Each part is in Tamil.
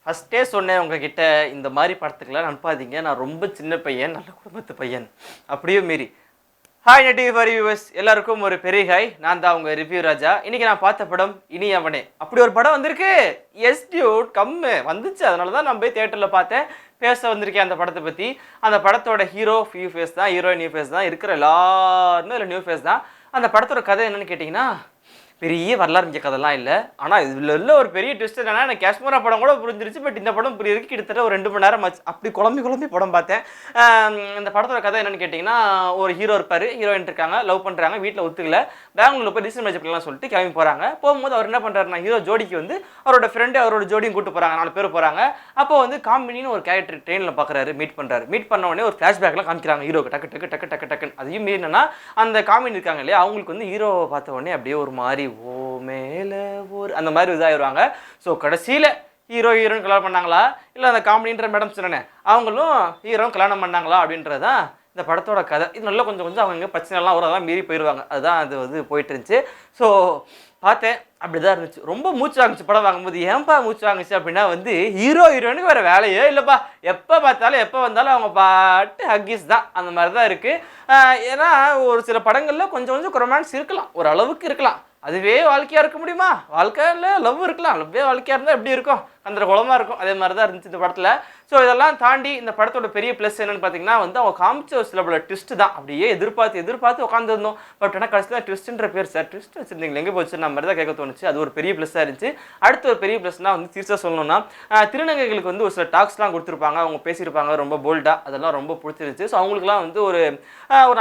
ஃபஸ்ட்டே சொன்னேன் உங்ககிட்ட இந்த மாதிரி படத்துக்கெல்லாம் அனுப்பாதீங்க, நான் ரொம்ப சின்ன பையன், நல்ல குடும்பத்து பையன். அப்படியே மீறி ஹாய் நெட்டிவ் ஃபார் வியூவர்ஸ் எல்லாருக்கும் ஒரு பெரிய ஹாய். நான் தான் உங்கள் ரிவ்யூ ராஜா. இன்னைக்கு நான் பார்த்த படம் இனி அவனே. அப்படி ஒரு படம் வந்திருக்கு. எஸ் டியூட் கம்மு வந்துச்சு, அதனால தான் நான் போய் தியேட்டரில் பார்த்தேன். பேச வந்திருக்கேன் அந்த படத்தை பற்றி. அந்த படத்தோட ஹீரோ நியூ ஃபேஸ் தான், ஹீரோயின் நியூ ஃபேஸ் தான், இருக்கிற எல்லாருமே இல்லை நியூ ஃபேஸ் தான். அந்த படத்தோட கதை என்னன்னு கேட்டிங்கன்னா, பெரிய வரலாறு மிஞ்ச கதைலாம் இல்லை. ஆனால் இதில் உள்ள ஒரு பெரிய ட்விஸ்ட் என்னன்னா, எனக்கு காஷ்மீரா படம் கூட புரிஞ்சிருச்சு. பட் இந்த படம் புரியறதுக்கு கிட்டத்தட்ட ஒரு 2 மணி நேரம் ஆச்சு. அப்படி குழம்பி படம் பார்த்தேன். இந்த படத்தோட கதை என்னன்னு கேட்டிங்கன்னா, ஒரு ஹீரோ இருப்பார், ஹீரோயின் இருக்காங்க, லவ் பண்ணுறாங்க, வீட்டில் ஒத்துக்கல, பெங்களூரில் போய் ரிஜிஸ்டர் மேரேஜ் பண்ணலாம் சொல்லிட்டு கிளம்பி போகிறாங்க. போகும்போது அவர் என்ன பண்ணுறாருன்னா, ஹீரோ ஜோடிக்கு வந்து அவரோட ஃப்ரெண்டு அவரோட ஜோடியும் கூட்டு போகிறாங்க, 4 பேர் போகிறாங்க. அப்போ வந்து காமினின்னு ஒரு கேரக்டர் ட்ரெயினில் பார்க்குறாரு, மீட் பண்ணுறாரு. மீட் பண்ண உடனே ஒரு ஃப்ளாஷ்பேக்லாம் காமிக்கிறாங்க ஹீரோக்கு, டக்கு டக்கு டக்கு டக்கு டக்குன்னு. அதையும் மீறி என்னன்னா, அந்த காமினி இருக்காங்க இல்லையா, அவங்களுக்கு வந்து ஹீரோவை பார்த்த உடனே அப்படியே ஒரு மாதிரி மேலே ஒரு அந்த மாதிரி இதாகிடுவாங்க. ஸோ கடைசியில் ஹீரோயின் கல்யாணம் பண்ணாங்களா, இல்லை அந்த காமெடின்ற மேடம் சொன்னேன் அவங்களும் ஹீரோவும் கல்யாணம் பண்ணாங்களா அப்படின்றது தான் இந்த படத்தோட கதை. இது நல்லா கொஞ்சம் அவங்க பிரச்சனைலாம் வரும், அதெல்லாம் மீறி போயிடுவாங்க. அதுதான் அது வந்து போயிட்டு இருந்துச்சு. ஸோ பார்த்தேன், அப்படி தான் இருந்துச்சு. ரொம்ப மூச்சு வாங்குச்சு படம் வாங்கும்போது. ஏன்பா மூச்சு வாங்குச்சு அப்படின்னா வந்து ஹீரோயினுக்கு வேறு வேலையே இல்லைப்பா. எப்போ பார்த்தாலும் எப்போ வந்தாலும் அவங்க பாட்டு ஹக்கிஸ் தான், அந்த மாதிரி தான் இருக்குது. ஏன்னா ஒரு சில படங்களில் கொஞ்சம் ரொமான்ஸ் இருக்கலாம், ஒரு அளவுக்கு இருக்கலாம். அதுவே வாழ்க்கையாக இருக்க முடியுமா? வாழ்க்கையில் லவ் இருக்கலாம், லவ்வே வாழ்க்கையாக இருந்தால் எப்படி இருக்கும், அந்த குளமாக இருக்கும். அதே மாதிரி தான் இருந்துச்சு இந்த படத்தில். ஸோ இதெல்லாம் தாண்டி இந்த படத்தோட பெரிய ப்ளஸ் என்னென்னு பார்த்தீங்கன்னா வந்து அவங்க காமிச்ச சில பல ட்விஸ்ட் தான். அப்படியே எதிர்பார்த்து உட்காந்துருந்தோம். பட் ஆனால் கடைசியில் ட்விஸ்ட்ன்ற பேர் சார் ட்விஸ்ட் வச்சுருந்தீங்களா எங்கே போச்சு நம்ம மாதிரி தான் கேட்க தோணுச்சு. அது ஒரு பெரிய ப்ளஸ்ஸாக இருந்துச்சு. அடுத்த ஒரு பெரிய ப்ளஸ்னால் வந்து சீரியஸாக சொல்லணும்னா, திருநங்கைகளுக்கு வந்து ஒரு சில டாக்ஸ்லாம் கொடுத்துருப்பாங்க, அவங்க பேசியிருப்பாங்க ரொம்ப போல்டாக, அதெல்லாம் ரொம்ப பிடிச்சிருந்துச்சு. ஸோ அவங்களுக்குலாம் வந்து ஒரு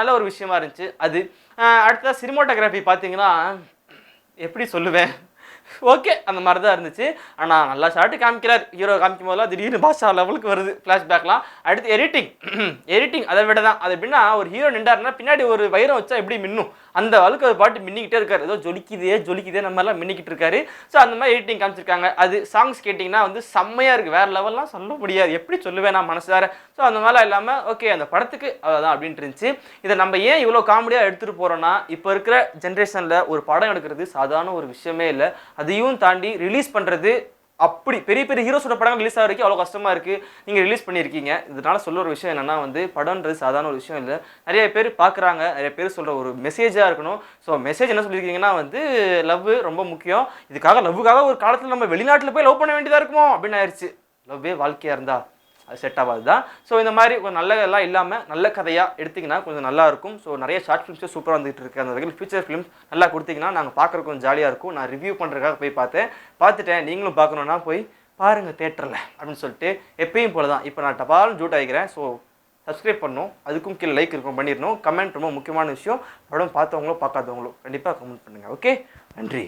நல்ல ஒரு விஷயமா இருந்துச்சு அது. அடுத்ததாக சினிமாட்டோகிராஃபி பார்த்தீங்கன்னா எப்படி சொல்லுவேன், ஓகே அந்த மாதிரி தான் இருந்துச்சு. ஆனால் நல்லா ஷார்ட்டு காமிக்கிறார் ஹீரோ. காமிக்கும் போதெல்லாம் திடீர்னு பாஷா லெவலுக்கு வருது ஃப்ளாஷ்பேக்லாம். அடுத்து எடிட்டிங் அதை விட தான். அது எப்படின்னா, ஒரு ஹீரோ நின்றாருன்னா பின்னாடி ஒரு வைரம் வச்சா எப்படி மின்னும் அந்த அளவுக்கு ஒரு பாட்டு மின்னிக்கிட்டே இருக்காரு. ஏதோ ஜொலிக்குதே நம்ம எல்லாம் மின்னிக்கிட்டு இருக்காரு. ஸோ அந்த மாதிரி எடிட்டிங் காமிச்சிருக்காங்க. அது சாங்ஸ் கேட்டிங்கன்னா வந்து செம்மையாக இருக்குது, வேறு லெவல்லாம் சொல்ல முடியாது, எப்படி சொல்லுவேன் நான் மனசார. ஸோ அந்த மாதிரிலாம் இல்லாமல் ஓகே அந்த படத்துக்கு அதான் அப்படின்ட்டு இருந்துச்சு. இதை நம்ம ஏன் இவ்வளோ காமெடியாக எடுத்துகிட்டு போகிறோன்னா, இப்போ இருக்கிற ஜென்ரேஷனில் ஒரு படம் எடுக்கிறது சாதாரண ஒரு விஷயமே இல்லை. அதையும் தாண்டி ரிலீஸ் பண்ணுறது அப்படி பெரிய ஹீரோஸோட படங்கள் ரிலீஸ் ஆகிறதுக்கு அவ்வளோ கஷ்டமாக இருக்குது. நீங்கள் ரிலீஸ் பண்ணியிருக்கீங்க. இதனால் சொல்ல ஒரு விஷயம் என்னென்னா வந்து படம்ன்றது சாதாரண ஒரு விஷயம் இல்லை. நிறைய பேர் பார்க்குறாங்க, நிறைய பேர் சொல்கிற ஒரு மெசேஜாக இருக்கணும். ஸோ மெசேஜ் என்ன சொல்லியிருக்கீங்கன்னா வந்து லவ் ரொம்ப முக்கியம். இதுக்காக லவ்வுக்காக ஒரு காலத்தில் நம்ம வெளிநாட்டில் போய் லவ் பண்ண வேண்டியதாக இருக்குமோ அப்படின்னு ஆயிடுச்சு. லவ்வே வாழ்க்கையாக இருந்தால் அது செட் ஆகாது தான். ஸோ இந்த மாதிரி கொஞ்சம் நல்ல எல்லாம் இல்லாமல் நல்ல கதையாக எடுத்திங்கன்னா கொஞ்சம் நல்லாயிருக்கும். ஸோ நிறைய ஷார்ட் ஃபிலிம்ஸே சூப்பராக வந்துட்டு இருக்குது. அந்த வகையில் ஃபியூச்சர் ஃபிலிம்ஸ் நல்லா கொடுத்தீங்கன்னா நாங்கள் பார்க்குறதுக்கு கொஞ்சம் ஜாலியாக இருக்கும். நான் ரிவ்யூ பண்ணுறதுக்காக போய் பார்த்துட்டேன். நீங்களும் பார்க்கணுன்னா போய் பாருங்கள் தேட்டரில் அப்படின்னு சொல்லிட்டு எப்பயும் போல தான். இப்போ நான் டபாலும் ஜூட் ஆகிக்கிறேன். ஸோ சப்ஸ்கிரைப் பண்ணணும், அதுக்கும் கீழே லைக் இருக்கும் பண்ணிடணும். கமெண்ட் ரொம்ப முக்கியமான விஷயம். படம் பார்த்தவங்களோ பார்க்காதவங்களோ கண்டிப்பாக கமெண்ட் பண்ணுங்கள். ஓகே, நன்றி.